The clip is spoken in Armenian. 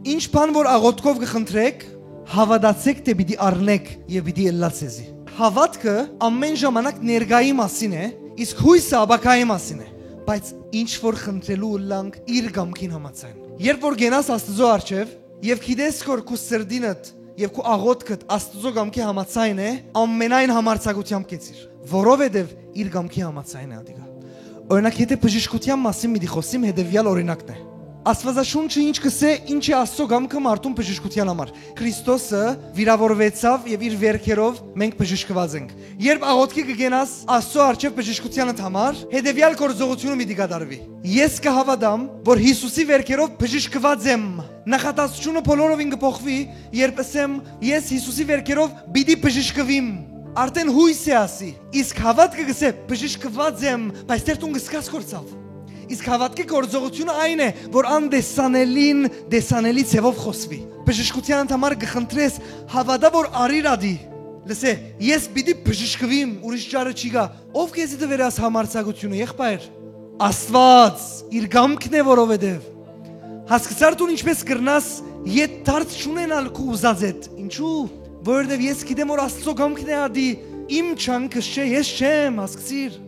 Ինչ բան որ աղոթքով կխնդրեք, հավատացեք թե պիտի առնեք եւ պիտի ելլա ցեզի։ Հավատքը ամեն ժամանակ ներգայի մասին է, իսկ հույսը ապակայի մասին է, բայց ինչ որ խնդրելու լանք իր գամքին համաձայն։ Երբ որ գենաս Աստծո առջև եւ գիտես որ քո սրդինդ եւ քո աղոթքդ Աստծո գամքի համաձայն է, ամենայն համարձակությամբ կեցիր, որովհետեւ իր գամքի համաձայն է ադիգա։ Օրինակ եթե բժշկության մասին մի խոսիմ, հետեւյալ օրինակն է։ Աստվածաշունչը ինչ կսե, ինչ է Աստծո գամքը մարդուն բժշկության համար։ Քրիստոսը վիրավորվեցավ եւ իր վերքերով մենք բժշկված ենք։ Երբ աղոթքի կգենաս Աստծո առջև բժշկությանդ համար, հետեւյալ գործողությունը մի դիգադարվի։ Ես կհավատամ, որ Հիսուսի վերքերով բժշկված եմ։ Նախատասությունը բոլորովին կփոխվի, երբ ասեմ ես Հիսուսի վերքերով պիտի բժշկվեմ։ Արդեն հույս է ասի։ Իսկ հավատքը գսե բժշկված եմ, բայց դերտուն գսկաս կորցավ։ Իսկ հավատքի գործողությունը այն է, որ անդեսանելին դեսանելի ցևով խոսվի։ Բժշկության համար կխնդրես հավատա որ արիր ադի։ Լսե, ես պիտի բժշկվեմ, ուրիշ ճարը չի գա։ Ով քեզի դվերաս համարձակությունը, եղբայր։ Աստված իր գամքն է որովհետև։ Հասկացար դու ինչպես կրնաս ետ դարձ չունենալ քո ուզածդ։ Ինչու՞։ Որովհետև ես գիտեմ որ Աստծո գամքն է ադի։ Իմ չանքը չէ, ես չեմ, հասկացիր։